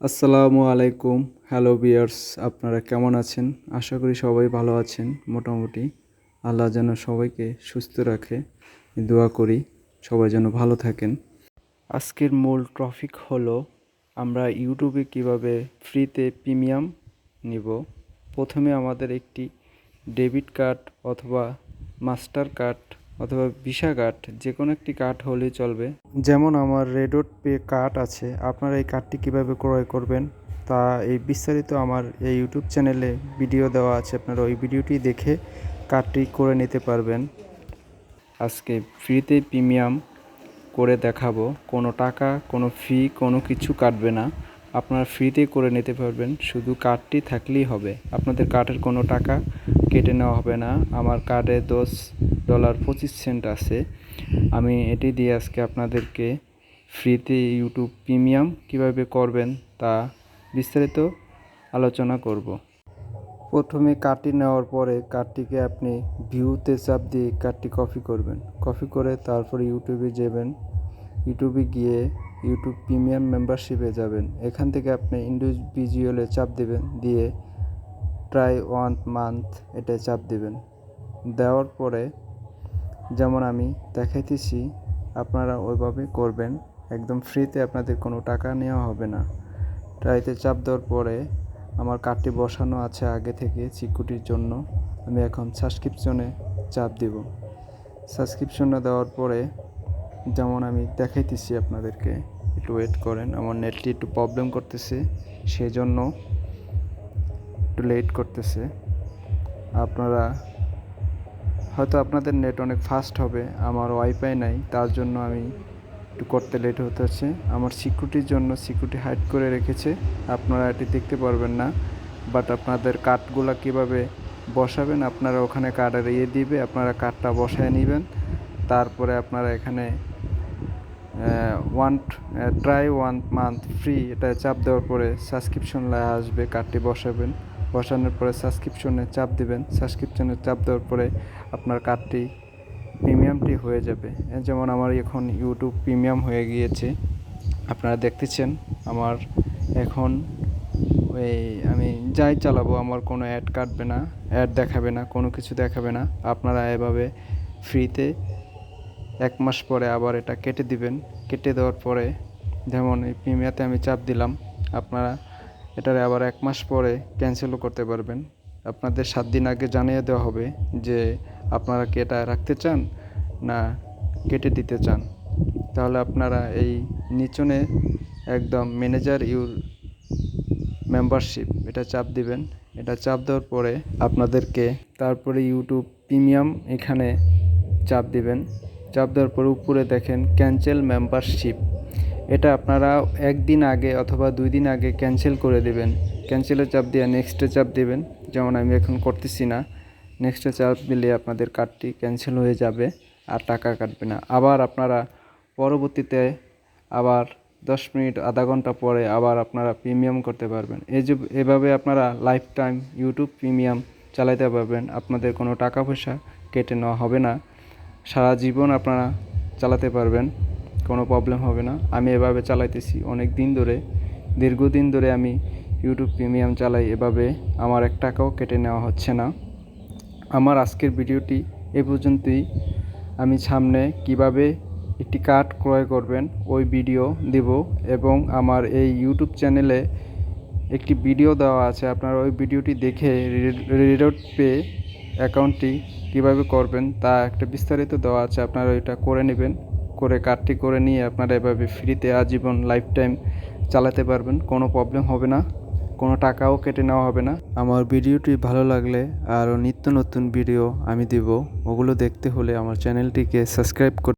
আসসালামু আলাইকুম। Hello viewers, আপনারা কেমন আছেন? আশা করি সবাই ভালো আছেন। মোটামুটি আল্লাহ যেন সবাইকে সুস্থ রাখে, দোয়া করি সবাই যেন ভালো থাকেন। আজকের মূল টপিক হলো আমরা ইউটিউবে কিভাবে ফ্রিতে প্রিমিয়াম নিব। প্রথমে আমাদের একটি ডেবিট কার্ড অথবা মাস্টার কার্ড অথবা ভিসা কার্ড যে কোনো একটি কার্ড হলেই চলবে। যেমন আমার রেডট পে কার্ড আছে, আপনারা এই কার্ডটি কিভাবে ক্রয় করবেন তা এই বিস্তারিত আমার এই ইউটিউব চ্যানেলে ভিডিও দেওয়া আছে, আপনারা ওই ভিডিওটি দেখে কার্ডটি করে নিতে পারবেন। আজকে ফ্রিতে প্রিমিয়াম করে দেখাবো, কোনো টাকা কোনো ফি কোনো কিছু কাটবে না, আপনারা ফ্রিতে করে নিতে পারবেন। শুধু কার্ডটি থাকলেই হবে, আপনাদের কার্ডের কোনো টাকা কেটে নেওয়া হবে না। আমার কার্ডে $10.25 আছে। আমি এটি দিয়ে আজকে আপনাদেরকে ফ্রিতে ইউটিউব প্রিমিয়াম কিভাবে করবেন তা বিস্তারিত আলোচনা করব। প্রথমে কার্ডটি নেওয়ার পরে কার্ডটিকে আপনি ভিউতে চাপ দিয়ে কার্ডটি কপি করবেন। কপি করে তারপরে ইউটিউবে যাবেন। ইউটিউবে গিয়ে ইউটিউব প্রিমিয়াম মেম্বারশিপে যাবেন। এখান থেকে আপনি ইন্ডিভিজুয়ালে চাপ দেবেন, দিয়ে ট্রাই 1 মান্থ এটায় চাপ দেবেন। দেওয়ার পরে যেমন আমি দেখাইতেছি আপনারা ওইভাবে করবেন, একদম ফ্রিতে, আপনাদের কোনো টাকা নেওয়া হবে না। ট্রাইতে চাপ দেওয়ার পরে আমার কার্ডটি বসানো আছে আগে থেকে সিকিউরিটির জন্য। আমি এখন সাবস্ক্রিপশনে চাপ দিব। সাবস্ক্রিপশনে দেওয়ার পরে যেমন আমি দেখাইতেছি আপনাদেরকে, একটু ওয়েট করেন, আমার নেটটি একটু প্রবলেম করতেছে, সেজন্য একটু লেট করতেছে। আপনারা হয়তো আপনাদের নেট অনেক ফাস্ট হবে, আমার ওয়াইফাই নাই, তার জন্য আমি একটু করতে লেট হচ্ছে। আমার সিকিউরিটির জন্য সিকিউরিটি হাইড করে রেখেছে, আপনারা এটি দেখতে পারবেন না। বাট আপনাদের কার্ডগুলো কিভাবে বসাবেন, আপনারা ওখানে কার্ডের দিবে, আপনারা কার্ডটা বসায় নেবেন। তারপরে আপনারা এখানে ট্রাই 1 মান্থ ফ্রি এটা চাপ দেওয়ার পরে সাবস্ক্রিপশন লেখা আসবে, কার্ডটি বসাবেন। বসানোর পরে সাবস্ক্রিপশনে চাপ দিবেন। সাবস্ক্রিপশনে চাপ দেওয়ার পরে আপনার কার্ডটি প্রিমিয়ামটি হয়ে যাবে। যেমন আমার এখন ইউটিউব প্রিমিয়াম হয়ে গিয়েছে, আপনারা দেখতেছেন। আমার এখন আমি যাই চালাবো আমার কোনো অ্যাড কাটবে না, অ্যাড দেখাবে না, কোনো কিছু দেখাবে না। আপনারা এভাবে ফ্রিতে 1 মাস পরে আবার এটা কেটে দিবেন। কেটে দেওয়ার পরে যেমন এই প্রিমিয়াতে আমি চাপ দিলাম, আপনারা এটারে আবার 1 মাস পরে ক্যান্সেলও করতে পারবেন। আপনাদের 7 দিন আগে জানিয়ে দেওয়া হবে যে আপনারা কি এটা রাখতে চান না কেটে দিতে চান। তাহলে আপনারা এই নিচনে একদম ম্যানেজার ইউর মেম্বারশিপ এটা চাপ দিবেন। এটা চাপ দেওয়ার পরে আপনাদেরকে তারপরে ইউটিউব প্রিমিয়াম এখানে চাপ দিবেন। চাপ দেওয়ার পরে উপরে দেখেন ক্যান্সেল মেম্বারশিপ, এটা আপনারা 1 দিন আগে অথবা 2 দিন আগে ক্যান্সেল করে দেবেন। ক্যান্সেলে চাপ দিয়ে নেক্সটে চাপ দেবেন, যেমন আমি এখন করতেছি না। নেক্সটে চাপ দিলে আপনাদের কার্ডটি ক্যান্সেল হয়ে যাবে আর টাকা কাটবে না। আবার আপনারা পরবর্তীতে আবার 10 মিনিট আধা ঘন্টা পরে আবার আপনারা প্রিমিয়াম করতে পারবেন। এভাবে আপনারা লাইফ টাইম ইউটিউব প্রিমিয়াম চালাতে পারবেন, আপনাদের কোনো টাকা পয়সা কেটে নেওয়া হবে না, সারা জীবন আপনারা চালাতে পারবেন, কোনো প্রবলেম হবে না। আমি এভাবে চালাইতেছি অনেক দিন ধরে, দীর্ঘদিন ধরে আমি ইউটিউব প্রিমিয়াম চালাই, এভাবে আমার 1 টাকাও কেটে নেওয়া হচ্ছে না। আমার আজকের ভিডিওটি এ পর্যন্তই। আমি সামনে কিভাবে একটি কার্ড ক্রয় করবেন ওই ভিডিও দেব, এবং আমার এই ইউটিউব চ্যানেলে একটি ভিডিও দেওয়া আছে, আপনারা ওই ভিডিওটি দেখে রেডট পে অ্যাকাউন্টটি কীভাবে করবেন তা একটা বিস্তারিত দেওয়া আছে, আপনারা ওইটা করে নেবেন। করে কার্ডটি করে নিয়ে আপনারা এভাবে ফ্রিতে আজীবন লাইফ টাইম চালাতে পারবেন, কোনো প্রবলেম হবে না, কোনো টাকাও কেটে নেওয়া হবে না। আমার ভিডিওটি ভালো লাগলে আরও নিত্য নতুন ভিডিও আমি দেব, ওগুলো দেখতে হলে আমার চ্যানেলটিকে সাবস্ক্রাইব